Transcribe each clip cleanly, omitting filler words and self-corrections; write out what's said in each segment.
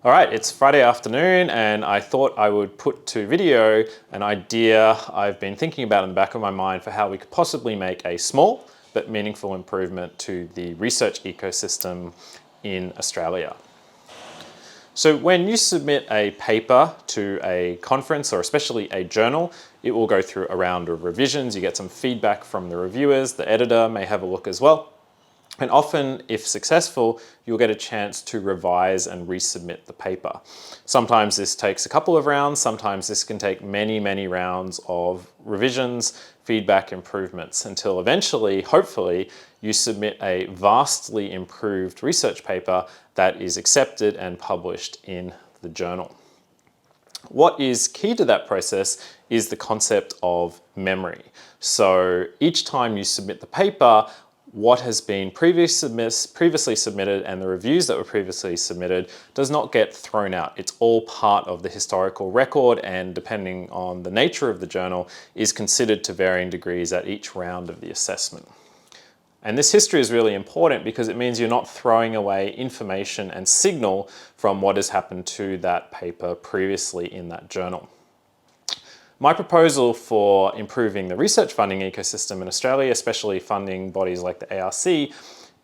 All right, it's Friday afternoon and I thought I would put to video an idea I've been thinking about in the back of my mind for how we could possibly make a small but meaningful improvement to the research ecosystem in Australia. So when you submit a paper to a conference or especially a journal, it will go through a round of revisions. You get some feedback from the reviewers, the editor may have a look as well. And often, if successful, you'll get a chance to revise and resubmit the paper. Sometimes this takes a couple of rounds, sometimes this can take many rounds of revisions, feedback, improvements, until eventually, hopefully, you submit a vastly improved research paper that is accepted and published in the journal. What is key to that process is the concept of memory. So each time you submit the paper, what has been previously submitted and the reviews that were previously submitted does not get thrown out. It's all part of the historical record, and depending on the nature of the journal, is considered to varying degrees at each round of the assessment. And this history is really important because it means you're not throwing away information and signal from what has happened to that paper previously in that journal. My proposal for improving the research funding ecosystem in Australia, especially funding bodies like the ARC,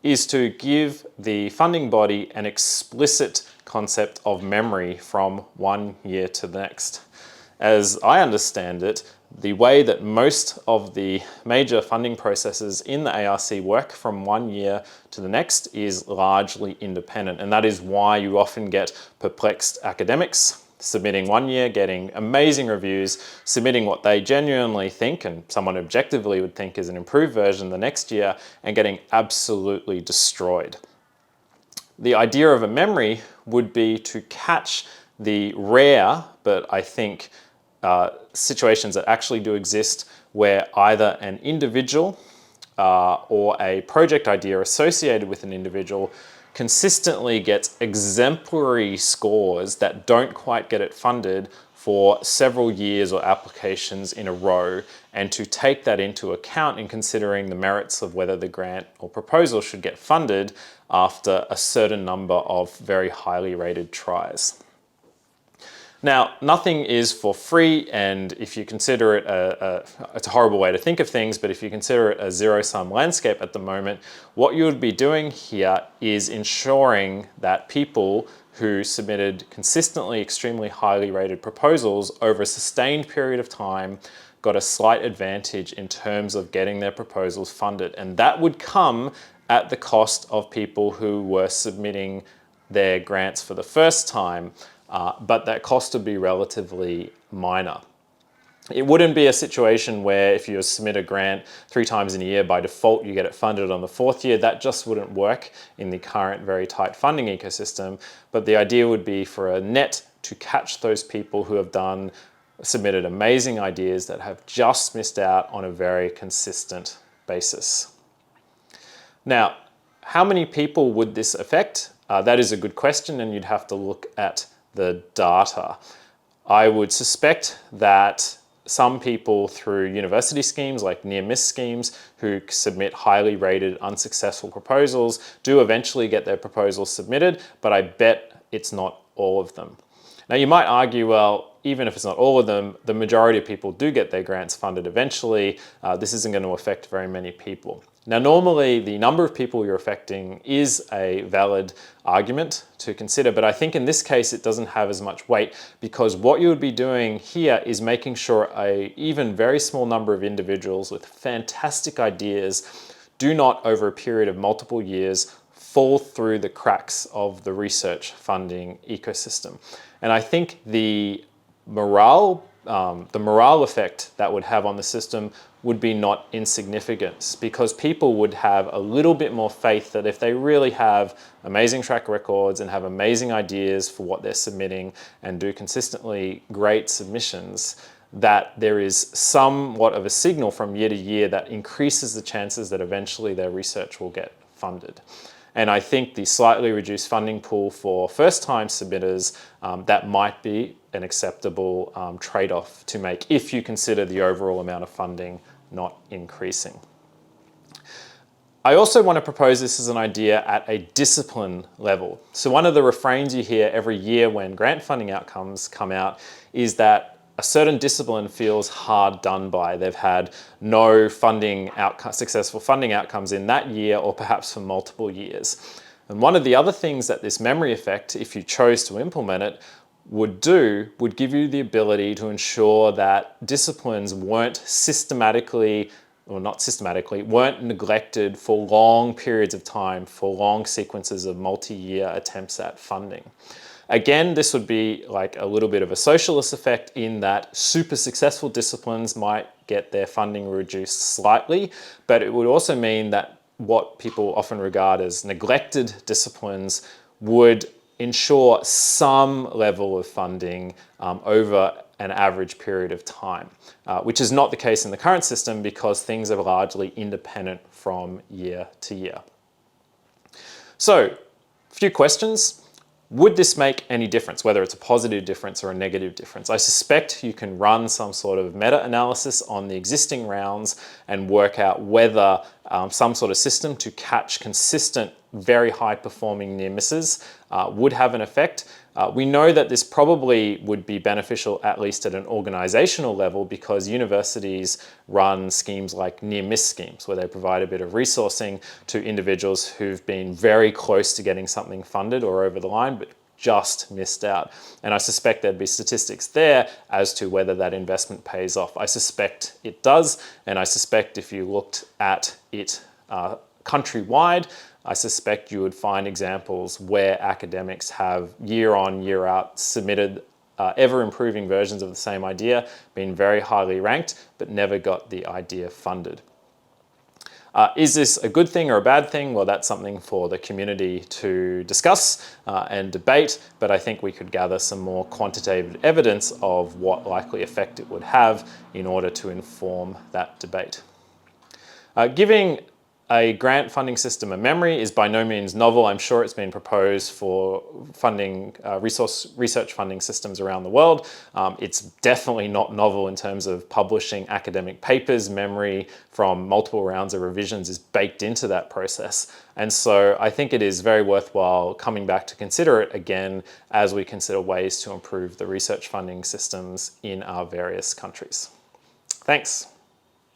is to give the funding body an explicit concept of memory from one year to the next. As I understand it, the way that most of the major funding processes in the ARC work from one year to the next is largely independent, and that is why you often get perplexed academics submitting one year, getting amazing reviews, submitting what they genuinely think and someone objectively would think is an improved version the next year, and getting absolutely destroyed. The idea of a memory would be to catch the rare, but I think situations that actually do exist where either an individual or a project idea associated with an individual consistently gets exemplary scores that don't quite get it funded for several years or applications in a row, and to take that into account in considering the merits of whether the grant or proposal should get funded after a certain number of very highly rated tries. Now, nothing is for free, and if you consider it it's a horrible way to think of things, but if you consider it a zero-sum landscape at the moment, what you would be doing here is ensuring that people who submitted consistently extremely highly rated proposals over a sustained period of time got a slight advantage in terms of getting their proposals funded. And that would come at the cost of people who were submitting their grants for the first time. But that cost would be relatively minor. It wouldn't be a situation where if you submit a grant 3 times in a year, by default you get it funded on the 4th year. That just wouldn't work in the current very tight funding ecosystem. But the idea would be for a net to catch those people who have submitted amazing ideas that have just missed out on a very consistent basis. Now, how many people would this affect? That is a good question, and you'd have to look at the data. I would suspect that some people through university schemes like near-miss schemes who submit highly rated unsuccessful proposals do eventually get their proposals submitted, but I bet it's not all of them. Now you might argue, well, even if it's not all of them, the majority of people do get their grants funded eventually. This isn't going to affect very many people. Now, normally the number of people you're affecting is a valid argument to consider, but I think in this case it doesn't have as much weight, because what you would be doing here is making sure a even very small number of individuals with fantastic ideas do not, over a period of multiple years, fall through the cracks of the research funding ecosystem. And I think the morale effect that would have on the system would be not insignificant, because people would have a little bit more faith that if they really have amazing track records and have amazing ideas for what they're submitting and do consistently great submissions, that there is somewhat of a signal from year to year that increases the chances that eventually their research will get funded. And I think the slightly reduced funding pool for first-time submitters, that might be an acceptable trade-off to make if you consider the overall amount of funding not increasing. I also want to propose this as an idea at a discipline level. So one of the refrains you hear every year when grant funding outcomes come out is that a certain discipline feels hard done by. They've had no successful funding outcomes in that year or perhaps for multiple years. And one of the other things that this memory effect, if you chose to implement it, would give you the ability to ensure that disciplines weren't weren't neglected for long periods of time, for long sequences of multi-year attempts at funding. Again, this would be like a little bit of a socialist effect in that super successful disciplines might get their funding reduced slightly, but it would also mean that what people often regard as neglected disciplines would ensure some level of funding over an average period of time, which is not the case in the current system because things are largely independent from year to year. So, a few questions. Would this make any difference, whether it's a positive difference or a negative difference? I suspect you can run some sort of meta-analysis on the existing rounds and work out whether some sort of system to catch consistent, very high-performing near misses would have an effect. We know that this probably would be beneficial at least at an organizational level because universities run schemes like near-miss schemes where they provide a bit of resourcing to individuals who've been very close to getting something funded or over the line but just missed out. And I suspect there'd be statistics there as to whether that investment pays off. I suspect it does, and I suspect if you looked at it countrywide, I suspect you would find examples where academics have year on, year out submitted ever improving versions of the same idea, been very highly ranked, but never got the idea funded. Is this a good thing or a bad thing? Well, that's something for the community to discuss and debate, but I think we could gather some more quantitative evidence of what likely effect it would have in order to inform that debate. Giving a grant funding system a memory is by no means novel. I'm sure it's been proposed for funding research funding systems around the world. It's definitely not novel in terms of publishing academic papers. Memory from multiple rounds of revisions is baked into that process. And so I think it is very worthwhile coming back to consider it again as we consider ways to improve the research funding systems in our various countries. Thanks.